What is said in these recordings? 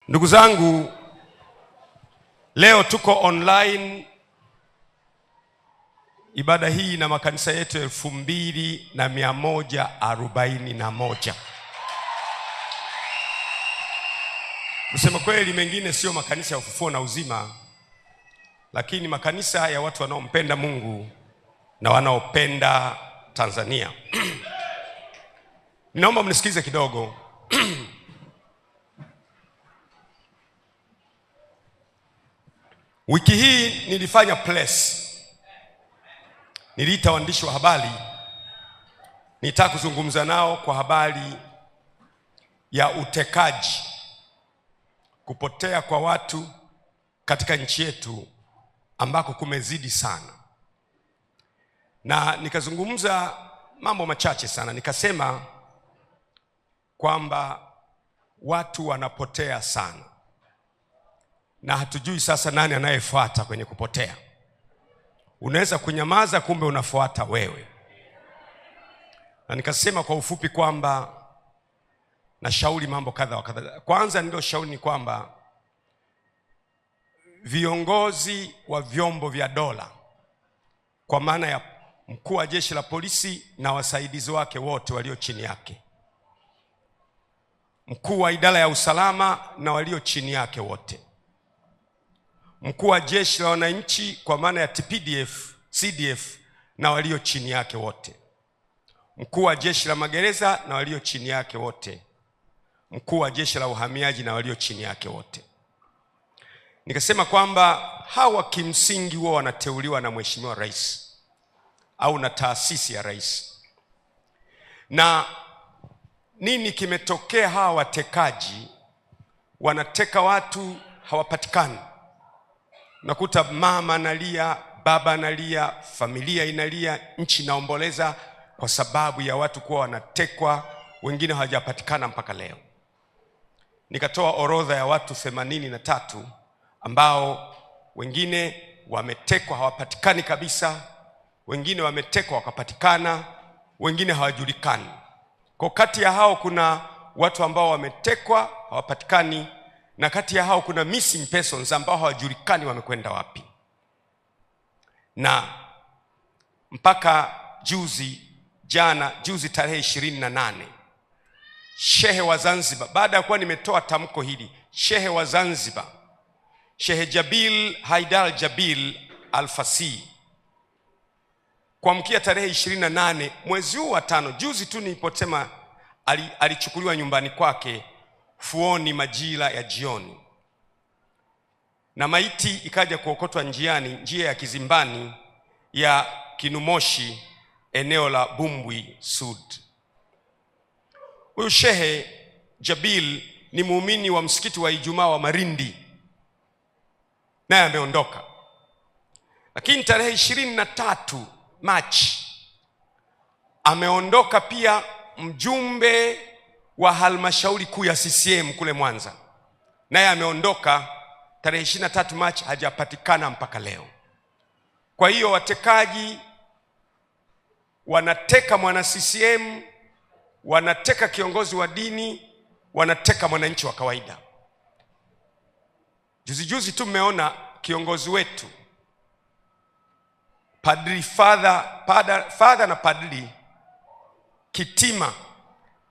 Ndugu zangu, leo tuko online ibada hii na makanisa yetu 2141. Kusema kweli, mengine sio makanisa ya ufufuo na uzima, lakini makanisa ya watu wanaompenda Mungu na wanaopenda Tanzania. Naomba mnisikize kidogo. Wiki hii nilifanya press. Niliita waandishi wa habari. Nitaka kuzungumza nao kwa habari ya utekaji, kupotea kwa watu katika nchi yetu ambako kumezidi sana. Na nikazungumza mambo machache sana. Nikasema kwamba watu wanapotea sana, na hatujui sasa nani anayefuata kwenye kupotea. Unaweza kunyamaza, kumbe unafuata wewe. Na nikasema kwa ufupi kwamba nashauri mambo kadha wa kadha. Kwanza ndio shauri ni kwamba viongozi wa vyombo vya dola, kwa maana ya mkuu wa jeshi la polisi na wasaidizi wake wote walio chini yake, mkuu wa idara ya usalama na walio chini yake wote, mkuu wa jeshi la wananchi kwa maana ya TPDF, CDF na walio chini yake wote, mkuu wa jeshi la magereza na walio chini yake wote, mkuu wa jeshi la uhamiaji na walio chini yake wote. Nikasema kwamba hawa kimsingi wao wanateuliwa na Mheshimiwa Rais au na taasisi ya rais. Na nini kimetokea? Hawa watekaji wanateka watu, hawapatikani. Nakuta mama analia, baba analia, familia inalia, nchi inaomboleza kwa sababu ya watu kuwa wanatekwa, wengine hawajapatikana mpaka leo. Nikatoa orodha ya watu 83 ambao wengine wametekwa hawapatikani kabisa, wengine wametekwa wakapatikana, wengine hawajulikani. Kwa kati ya hao kuna watu ambao wametekwa hawapatikani, na kati ya hao kuna missing persons ambao hawajulikani wamekwenda wapi. Na mpaka juzi tarehe 28, Shehe wa Zanzibar, baada ya kuwa nimetoa tamko hili, Shehe wa Zanzibar, Shehe Jabil Haidar Jabil Al-Fasi, kuamkia tarehe 28 mwezi huu wa 5, juzi tu niliposema, alichukuliwa nyumbani kwake Fuoni majira ya jioni, na maiti ikaja kuokotwa njiani, njia ya Kizimbani ya Kinumoshi, eneo la Bumbwi Sud. Huyu Shehe Jabil ni muumini wa msikiti wa Ijumaa wa Marindi, naye ameondoka. Lakini tarehe 23 Machi ameondoka pia mjumbe wa halmashauri kuu ya CCM kule Mwanza, naye ameondoka tarehe 23 Machi, hajapatikana mpaka leo. Kwa hiyo watekaji wanateka mwana CCM, wanateka kiongozi wa dini, wanateka mwananchi wa kawaida. Juzi tu mmeona kiongozi wetu Father na Padri Kitima,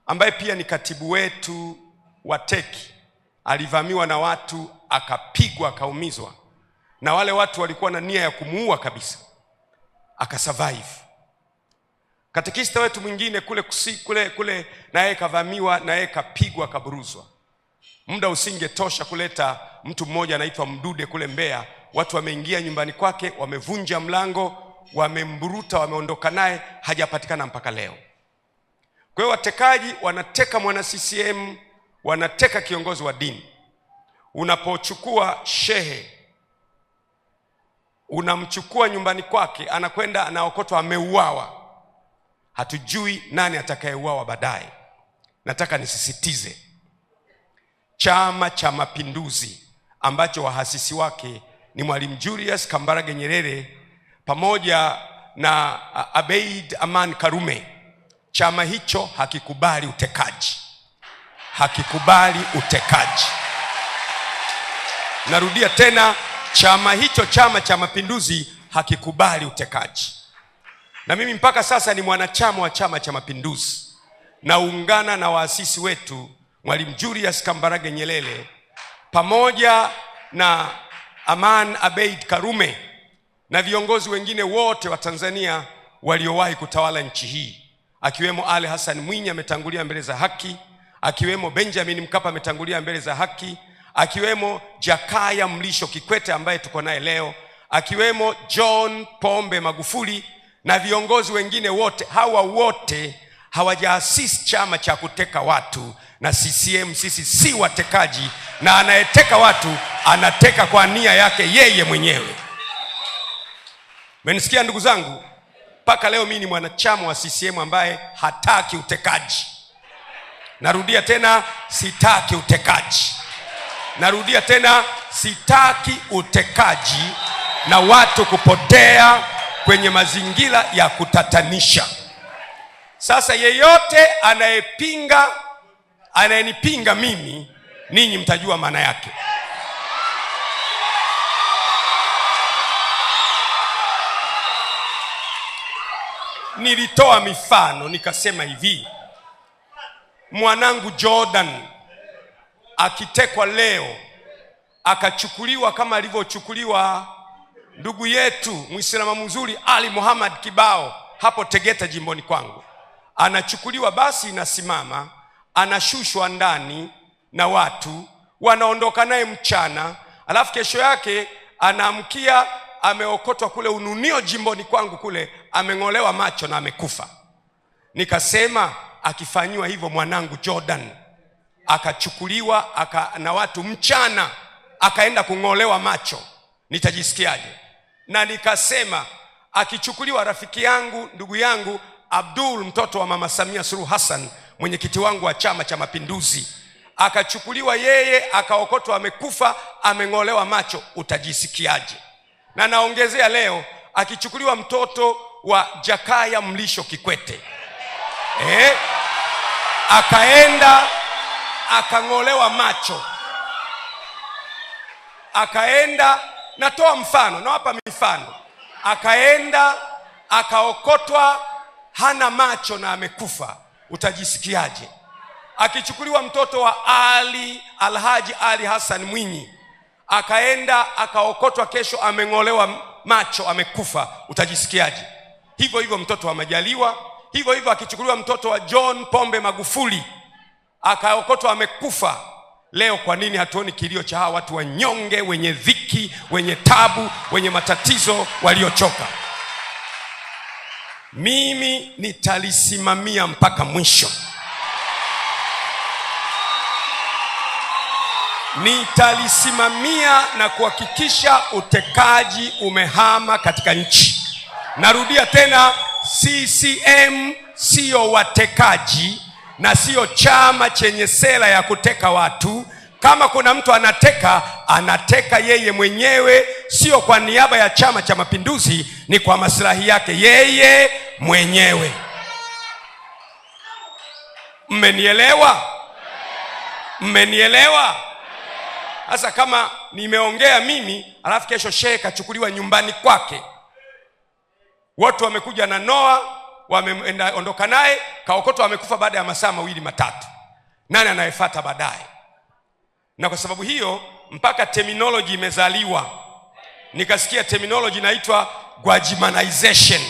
ambaye pia ni katibu wetu wa teki, alivamiwa na watu, akapigwa, akaumizwa, na wale watu walikuwa na nia ya kumuua kabisa, akasurvive. Katekista wetu mwingine kule na yeye kavamiwa, na yeye kapigwa, kaburuzwa. Muda usingetosha kuleta mtu mmoja anaitwa Mdude kule Mbeya, watu wameingia nyumbani kwake, wamevunja mlango, wamemburuta, wameondoka naye, hajapatikana mpaka leo. Kwa hiyo watekaji wanateka mwana CCM, wanateka kiongozi wa dini. Unapochukua shehe, unamchukua nyumbani kwake, anakwenda anaokotwa, ameuawa. Hatujui nani atakayeuawa baadaye. Nataka nisisitize, Chama cha Mapinduzi ambacho wahasisi wake ni Mwalimu Julius Kambarage Nyerere pamoja na Abeid Aman Karume, chama hicho hakikubali utekaji. Hakikubali utekaji. Narudia tena, chama hicho, Chama cha Mapinduzi, hakikubali utekaji. Na mimi mpaka sasa ni mwanachama wa Chama cha Mapinduzi. Naungana na waasisi wetu Mwalimu Julius Kambarage Nyerere pamoja na Aman Abeid Karume na viongozi wengine wote wa Tanzania waliowahi kutawala nchi hii, akiwemo Ali Hassan Mwinyi ametangulia mbele za haki, akiwemo Benjamin Mkapa ametangulia mbele za haki, akiwemo Jakaya Mlisho Kikwete ambaye tuko naye leo, akiwemo John Pombe Magufuli na viongozi wengine wote. Hawa wote hawajaasisi chama cha kuteka watu, na CCM sisi si watekaji, na anayeteka watu anateka kwa nia yake yeye mwenyewe. Mmenisikia ndugu zangu? Mpaka leo mimi ni mwanachama wa CCM ambaye hataki utekaji. Narudia tena, sitaki utekaji. Narudia tena, sitaki utekaji na watu kupotea kwenye mazingira ya kutatanisha. Sasa yeyote anayenipinga mimi, ninyi mtajua maana yake. Nilitoa mifano nikasema hivi, mwanangu Jordan akitekwa leo akachukuliwa kama alivyochukuliwa ndugu yetu Muislamu mzuri Ali Muhammad Kibao hapo Tegeta jimboni kwangu, anachukuliwa basi inasimama, anashushwa ndani na watu wanaondoka naye mchana, alafu kesho yake anaamkia ameokotwa kule Ununio jimboni kwangu kule, ameng'olewa macho na amekufa. Nikasema akifanywa hivyo mwanangu Jordan akachukuliwa na watu mchana akaenda kung'olewa macho, nitajisikiaje? Na nikasema akichukuliwa rafiki yangu, ndugu yangu Abdul, mtoto wa Mama Samia Suluhu Hassan, mwenyekiti wangu wa Chama cha Mapinduzi, akachukuliwa yeye akaokotwa amekufa, ameng'olewa macho, utajisikiaje? Na naongezea leo akichukuliwa mtoto wa Jakaya Mlisho Kikwete, akaenda akang'olewa macho, akaenda, natoa mfano, nawapa mifano, akaenda akaokotwa hana macho na amekufa, utajisikiaje? Akichukuliwa mtoto wa Alhaji Ali Hassan Mwinyi, akaenda akaokotwa kesho ameng'olewa macho amekufa, utajisikiaje? Hivyo hivyo mtoto wa Majaliwa, hivyo hivyo akichukuliwa mtoto wa John Pombe Magufuli akaokotwa amekufa. Leo kwa nini hatuoni kilio cha hawa watu wanyonge, wenye dhiki, wenye tabu, wenye matatizo, waliochoka? Mimi nitalisimamia mpaka mwisho. Nitalisimamia na kuhakikisha utekaji umehama katika nchi. Narudia tena, CCM sio watekaji na sio chama chenye sera ya kuteka watu. Kama kuna mtu anateka yeye mwenyewe, sio kwa niaba ya Chama cha Mapinduzi, ni kwa maslahi yake yeye mwenyewe. Mmenielewa? Mmenielewa? Sasa kama nimeongea mimi, alafu kesho shehe kachukuliwa nyumbani kwake, watu wamekuja na Noa, wameenda ondoka naye, kaokotwa amekufa baada ya masaa 2-3, nani anayefuata baadaye? Na kwa sababu hiyo mpaka terminology imezaliwa. Nikasikia terminology inaitwa Gwajimanization.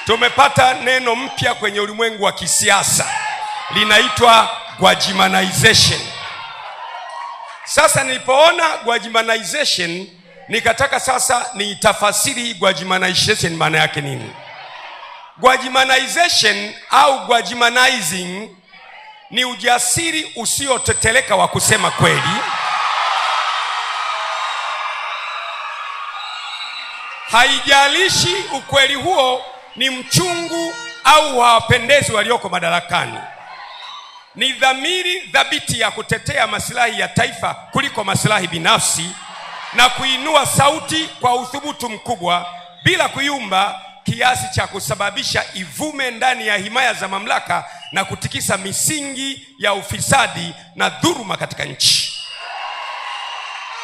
Tumepata neno mpya kwenye ulimwengu wa kisiasa, linaitwa Gwajimanization. Sasa nilipoona Gwajimanization, nikataka sasa niitafasiri Gwajimanization maana yake nini. Gwajimanization au Gwajimanizing ni ujasiri usioteteleka wa kusema kweli, haijalishi ukweli huo ni mchungu au hawapendezi walioko madarakani. Ni dhamiri thabiti ya kutetea maslahi ya taifa kuliko maslahi binafsi, na kuinua sauti kwa uthubutu mkubwa bila kuyumba kiasi cha kusababisha ivume ndani ya himaya za mamlaka na kutikisa misingi ya ufisadi na dhuluma katika nchi.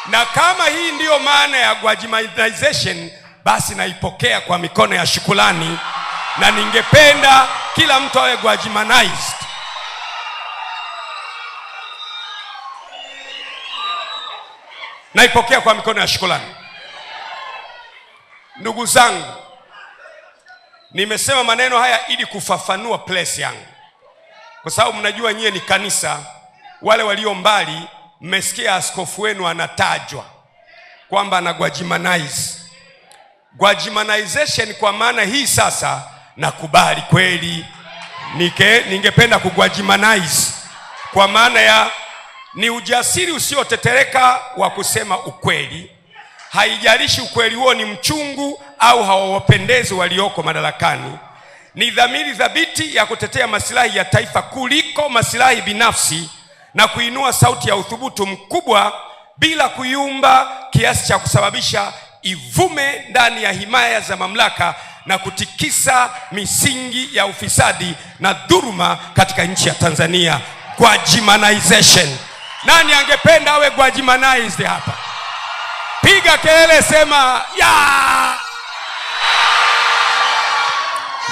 Na kama hii ndiyo maana ya Gwajimanization, basi naipokea kwa mikono ya shukrani, na ningependa kila mtu awe Gwajimanized. Naipokea kwa mikono ya shukrani. Ndugu zangu, nimesema maneno haya ili kufafanua place yangu, kwa sababu mnajua nyie ni kanisa. Wale walio mbali, mmesikia askofu wenu anatajwa kwamba ana Gwajimanize. Gwajimanization kwa maana hii sasa nakubali kweli, ningependa kugwajimanize, kwa maana ya ni ujasiri usiotetereka wa kusema ukweli. Haijalishi ukweli huo ni mchungu au hawawapendezi walioko madarakani. Ni dhamiri thabiti ya kutetea maslahi ya taifa kuliko maslahi binafsi, na kuinua sauti ya uthubutu mkubwa bila kuyumba kiasi cha kusababisha ivume ndani ya himaya za mamlaka na kutikisa misingi ya ufisadi na dhuluma katika nchi ya Tanzania. Gwajimanization. Nani angependa awe Gwajimanized hapa? Piga kelele, sema ya.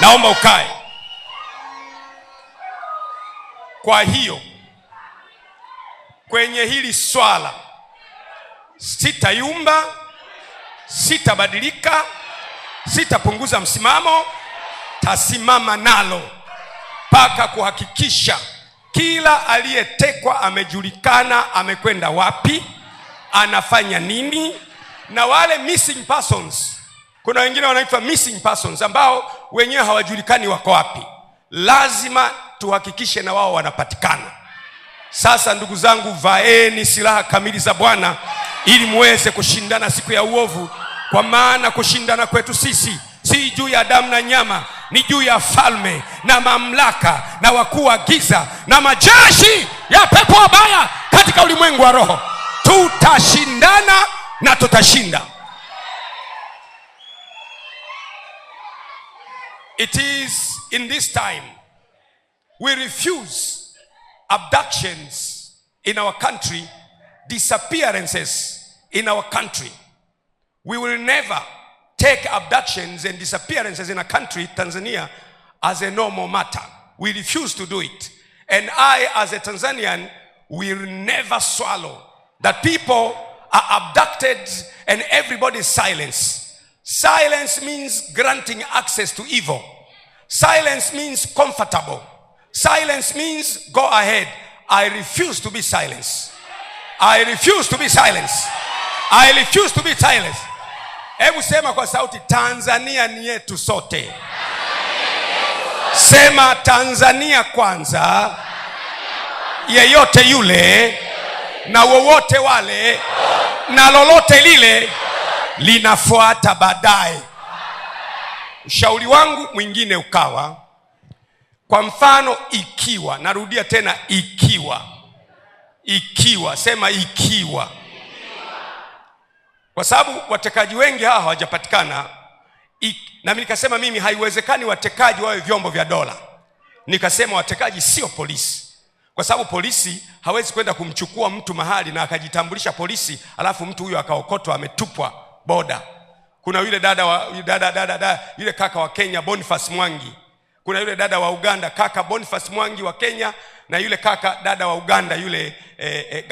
Naomba ukae. Kwa hiyo kwenye hili swala sitayumba, sitabadilika, sitapunguza msimamo, tasimama nalo mpaka kuhakikisha kila aliyetekwa amejulikana amekwenda wapi, anafanya nini. Na wale missing persons, kuna wengine wanaitwa missing persons ambao wenyewe hawajulikani wako wapi, lazima tuhakikishe na wao wanapatikana. Sasa ndugu zangu, vaeni silaha kamili za Bwana ili muweze kushindana siku ya uovu, kwa maana kushindana kwetu sisi si juu ya damu na nyama, ni juu ya falme na mamlaka na wakuu wa giza na majeshi ya pepo wabaya katika ulimwengu wa roho. Tutashindana na tutashinda. It is in this time we refuse abductions in our country, disappearances in our country. We will never take abductions and disappearances in a country, Tanzania, as a normal matter. We refuse to do it. And I, as a Tanzanian, will never swallow that people are abducted and everybody is silenced. Silence means granting access to evil. Silence means comfortable. Silence means go ahead. I refuse to be silenced. I refuse to be silenced. I refuse to be silenced. Hebu sema kwa sauti, Tanzania ni yetu sote. Sema Tanzania kwanza, yeyote yule na wowote wale na lolote lile linafuata baadaye. Ushauri wangu mwingine ukawa, kwa mfano, ikiwa, narudia tena, ikiwa, sema ikiwa. Kwa sababu watekaji wengi hawa hawajapatikana, na nikasema mimi haiwezekani watekaji wawe vyombo vya dola. Nikasema watekaji sio polisi, kwa sababu polisi hawezi kwenda kumchukua mtu mahali na akajitambulisha polisi alafu mtu huyo akaokotwa ametupwa boda. Kuna yule yule kaka wa Kenya Boniface Mwangi, kuna yule dada wa Uganda kaka Boniface Mwangi wa Kenya, na yule kaka dada wa Uganda yule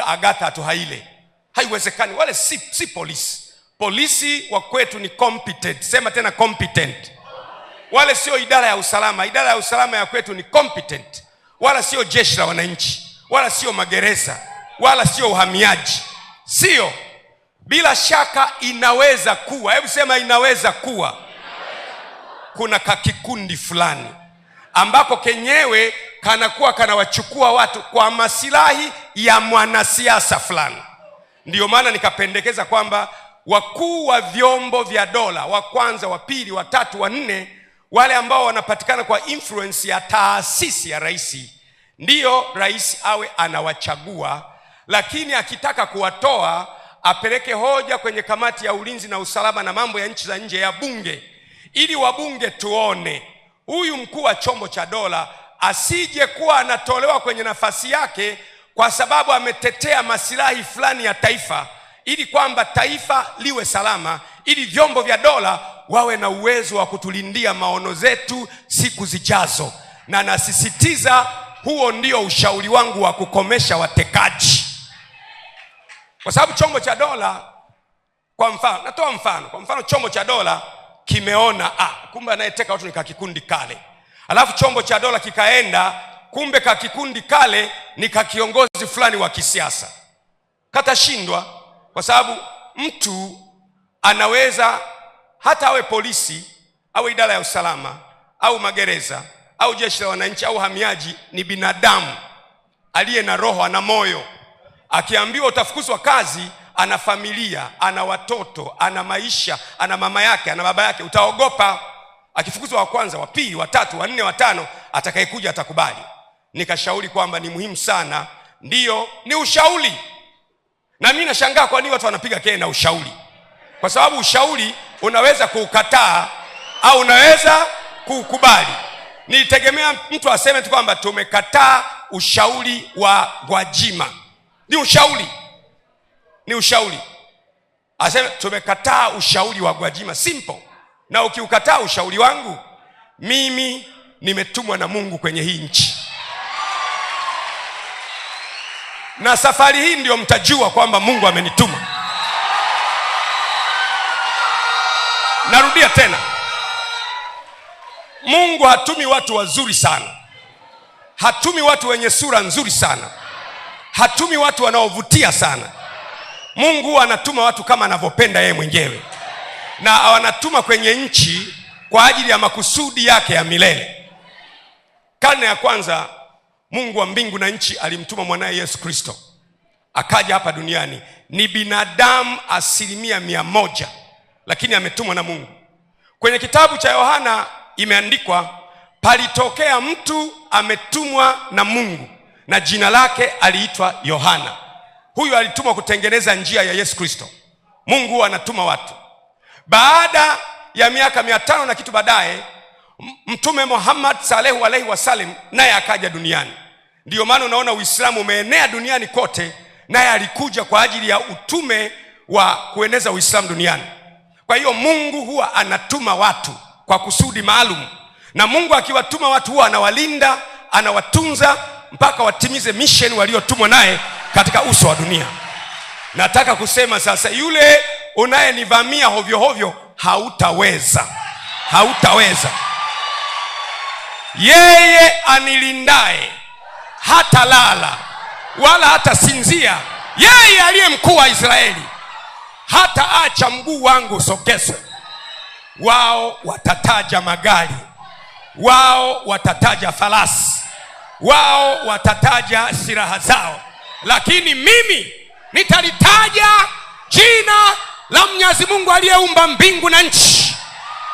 Agatha Tuhaile. Haiwezekani, wale si polisi. Polisi wa kwetu ni competent. Sema tena competent. Wale sio idara ya usalama. Idara ya usalama ya kwetu ni competent. Wala sio jeshi la wananchi, wala sio magereza, wala sio uhamiaji. Sio. Bila shaka inaweza kuwa, hebu sema inaweza kuwa, kuna kakikundi fulani ambako kenyewe kanakuwa kanawachukua watu kwa masilahi ya mwanasiasa fulani. Ndiyo maana nikapendekeza kwamba wakuu wa vyombo vya dola, wa kwanza, wa pili, wa tatu, wa nne, wale ambao wanapatikana kwa influence ya taasisi ya rais, ndiyo rais awe anawachagua. Lakini akitaka kuwatoa, apeleke hoja kwenye kamati ya ulinzi na usalama na mambo ya nchi za nje ya bunge, ili wabunge tuone huyu mkuu wa chombo cha dola asije kuwa anatolewa kwenye nafasi yake kwa sababu ametetea masilahi fulani ya taifa, ili kwamba taifa liwe salama, ili vyombo vya dola wawe na uwezo wa kutulindia maono zetu siku zijazo. Na nasisitiza, huo ndio ushauri wangu wa kukomesha watekaji. Kwa sababu chombo cha dola, kwa mfano, natoa mfano, kwa mfano chombo cha dola kimeona kumbe anayeteka watu ni kakikundi kale. Alafu chombo cha dola kikaenda, kumbe kakikundi kale ni kakiongozi fulani wa kisiasa. Katashindwa, kwa sababu mtu anaweza hata awe polisi au idara ya usalama au magereza au jeshi la wananchi au hamiaji, ni binadamu aliye na roho, ana moyo. Akiambiwa utafukuzwa kazi, ana familia, ana watoto, ana maisha, ana mama yake, ana baba yake, utaogopa. Akifukuzwa wa kwanza, wa pili, wa tatu, wa nne, wa tano, atakayekuja atakubali. Nikashauri kwamba ni muhimu sana, ndiyo ni ushauri. Na mimi nashangaa kwa nini watu wanapiga kelele na ushauri. Kwa sababu ushauri unaweza kuukataa au unaweza kuukubali. Nilitegemea mtu aseme tu kwamba tumekataa ushauri wa Gwajima. Ni ushauri. Ni ushauri. Aseme tumekataa ushauri wa Gwajima, simple. Na ukiukataa ushauri wangu, mimi nimetumwa na Mungu kwenye hii nchi. Na safari hii ndio mtajua kwamba Mungu amenituma. Narudia tena. Mungu hatumi watu wazuri sana. Hatumi watu wenye sura nzuri sana. Hatumi watu wanaovutia sana. Mungu anatuma watu kama anavyopenda yeye mwenyewe. Na anatuma kwenye nchi kwa ajili ya makusudi yake ya milele. Karne ya kwanza, Mungu wa mbingu na nchi alimtuma mwanae Yesu Kristo. Akaja hapa duniani. Ni binadamu 100%, lakini ametumwa na Mungu. Kwenye kitabu cha Yohana imeandikwa, palitokea mtu ametumwa na Mungu, na jina lake aliitwa Yohana. Huyu alitumwa kutengeneza njia ya Yesu Kristo. Mungu anatuma watu. Baada ya miaka 500 na kitu baadaye, Mtume Muhammad sallallahu alaihi wasallam naye akaja duniani. Ndiyo maana unaona Uislamu umeenea duniani kote, naye alikuja kwa ajili ya utume wa kueneza Uislamu duniani. Kwa hiyo Mungu huwa anatuma watu kwa kusudi maalum. Na Mungu akiwatuma watu huwa anawalinda, anawatunza mpaka watimize mission waliotumwa naye katika uso wa dunia. Nataka kusema sasa, yule unayenivamia hovyo hovyo, hautaweza. Hautaweza. Yeye anilindaye hata lala wala hata sinzia, yeye aliye mkuu wa Israeli, hata acha mguu wangu usogezwe. Wao watataja magari, wao watataja farasi, wao watataja silaha zao, lakini mimi nitalitaja jina la Mwenyezi Mungu aliyeumba mbingu na nchi,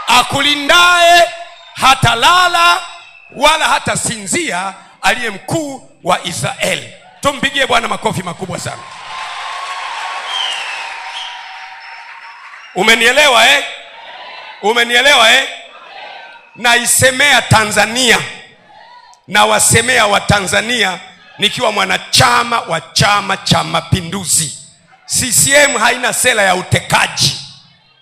akulindaye hata lala wala hata sinzia, aliye mkuu wa Israeli. Tumpigie Bwana makofi makubwa sana. Umenielewa Umenielewa Naisemea Tanzania na wasemea wa Tanzania nikiwa mwanachama wa Chama cha Mapinduzi. CCM haina sera ya utekaji.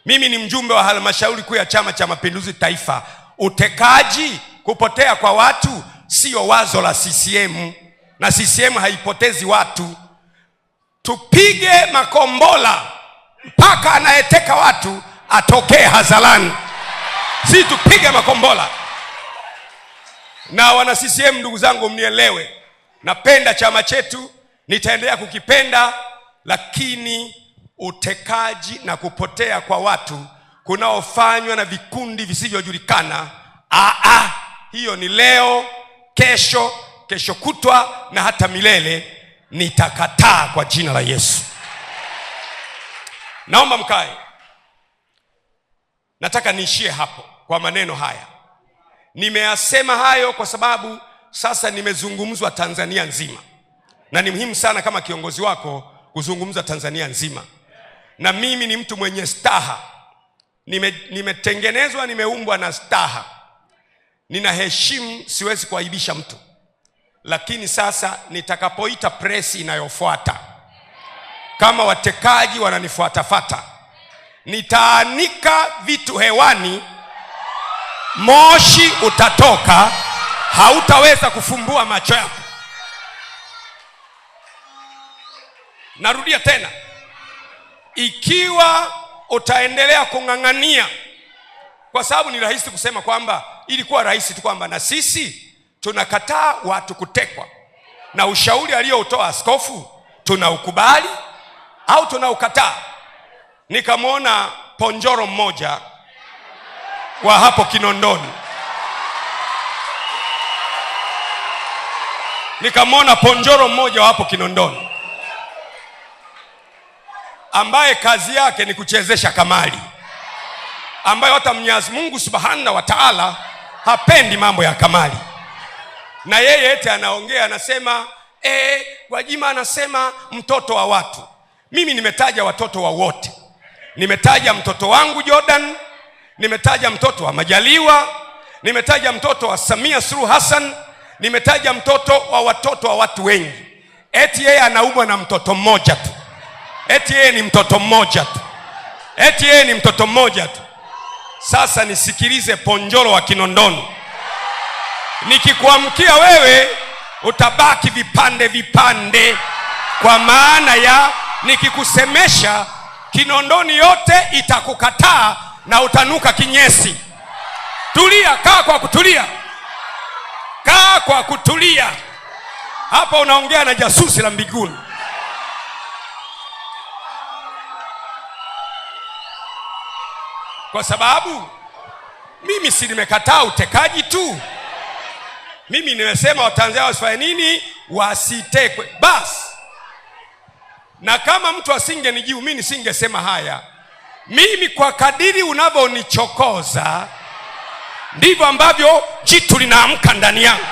Mimi ni mjumbe wa halmashauri kuu ya Chama cha Mapinduzi taifa. Utekaji, kupotea kwa watu, sio wazo la CCM, na CCM haipotezi watu. Tupige makombola mpaka anayeteka watu atokee hadharani. Si tupige makombola. Na wana CCM, ndugu zangu, mnielewe. Napenda chama chetu, nitaendelea kukipenda, lakini utekaji na kupotea kwa watu kunaofanywa na vikundi visivyojulikana, hiyo ni leo, kesho kutwa na hata milele. Nitakataa kwa jina la Yesu. Naomba mkae. Nataka niishie hapo kwa maneno haya. Nimeyasema hayo kwa sababu sasa nimezungumzwa Tanzania nzima, na ni muhimu sana kama kiongozi wako kuzungumza Tanzania nzima. Na mimi ni mtu mwenye staha. Nimetengenezwa, nimeumbwa na staha. ninaheshimu, siwezi kuaibisha mtu. Lakini sasa nitakapoita presi inayofuata, kama watekaji wananifuatafata, nitaanika vitu hewani, moshi utatoka, hautaweza kufumbua macho yako. Narudia tena, ikiwa utaendelea kung'ang'ania, kwa sababu ni rahisi kusema kwamba, ilikuwa rahisi tu kwamba na sisi tunakataa watu kutekwa, na ushauri aliyoutoa askofu tunaukubali au tunaukataa. Nikamwona ponjoro mmoja wa hapo Kinondoni, ambaye kazi yake ni kuchezesha kamari, ambaye hata Mwenyezi Mungu Subhanahu wa Ta'ala hapendi mambo ya kamari. Na yeye eti anaongea, anasema Gwajima anasema mtoto wa watu. Mimi nimetaja watoto wa wote. Nimetaja mtoto wangu Jordan, nimetaja mtoto wa Majaliwa, nimetaja mtoto wa Samia Suluhu Hassan, nimetaja mtoto wa watoto wa watu wengi. Eti yeye anaumwa na mtoto mmoja tu. Eti yeye ni mtoto mmoja tu. Sasa nisikilize, ponjoro wa Kinondoni, nikikuamkia wewe utabaki vipande, kwa maana ya nikikusemesha Kinondoni yote itakukataa na utanuka kinyesi. Tulia, kaa kwa kutulia. Hapa unaongea na jasusi la mbinguni. Kwa sababu mimi si nimekataa utekaji tu. Mimi nimesema Watanzania wasifanye nini? Wasitekwe. Basi. Na kama mtu asingenijibu, mimi nisingesema haya. Mimi kwa kadiri unavyonichokoza, ndivyo ambavyo jitu linaamka ndani yangu.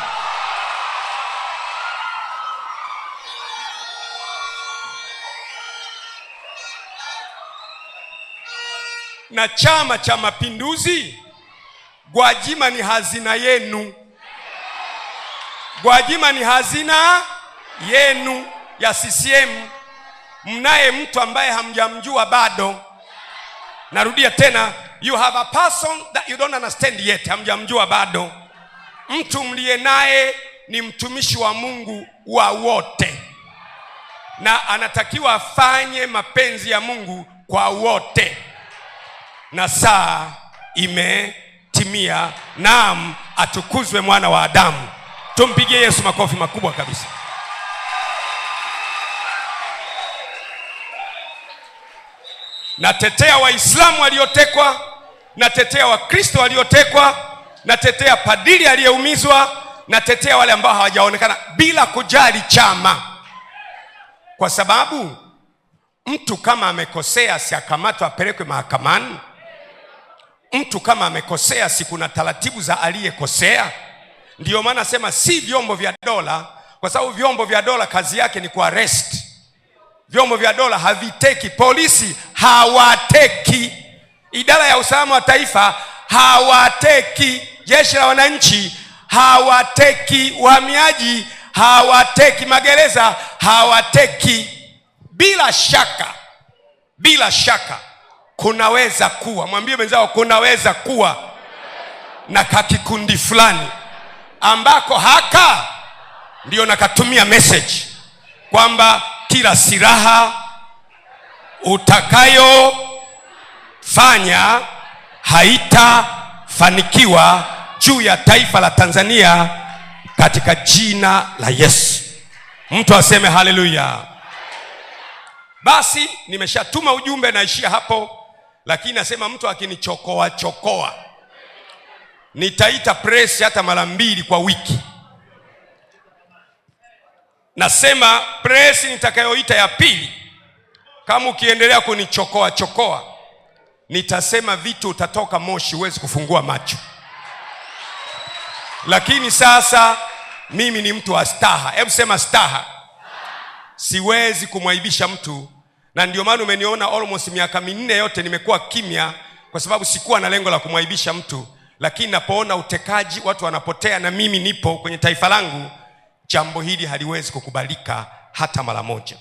Na Chama cha Mapinduzi, Gwajima ni hazina yenu. Gwajima ni hazina yenu ya CCM. Mnaye mtu ambaye hamjamjua bado. Narudia tena, you have a person that you don't understand yet. Hamjamjua bado. Mtu mliye naye ni mtumishi wa Mungu wa wote, na anatakiwa afanye mapenzi ya Mungu kwa wote. Na saa imetimia. Naam, atukuzwe mwana wa Adamu. Tumpigie Yesu makofi makubwa kabisa. Natetea Waislamu waliotekwa, natetea Wakristo waliotekwa, natetea padri aliyeumizwa, natetea wale ambao hawajaonekana, bila kujali chama. Kwa sababu mtu kama amekosea, si akamatwe apelekwe mahakamani? Mtu kama amekosea, si kuna taratibu za aliyekosea? Ndio maana nasema si vyombo vya dola, kwa sababu vyombo vya dola kazi yake ni kuarrest. Vyombo vya dola haviteki. Polisi hawateki, idara ya usalama wa taifa hawateki, jeshi la wananchi hawateki, uhamiaji hawateki, magereza hawateki. Bila shaka kunaweza kuwa, mwambie mwenzao, kunaweza kuwa na kakikundi fulani ambako haka ndio nakatumia message kwamba kila silaha utakayofanya haitafanikiwa juu ya taifa la Tanzania katika jina la Yesu. Mtu aseme haleluya. Basi nimeshatuma ujumbe, naishia hapo. Lakini nasema mtu akinichokoa nitaita press hata mara 2 kwa wiki. Nasema press nitakayoita ya pili, kama ukiendelea kunichokoa nitasema vitu utatoka moshi, huwezi kufungua macho. Lakini sasa mimi ni mtu wa staha. Hebu sema staha. Siwezi kumwaibisha mtu, na ndio maana umeniona almost miaka 4 yote nimekuwa kimya, kwa sababu sikuwa na lengo la kumwaibisha mtu. Lakini napoona utekaji, watu wanapotea na mimi nipo kwenye taifa langu, jambo hili haliwezi kukubalika hata mara moja.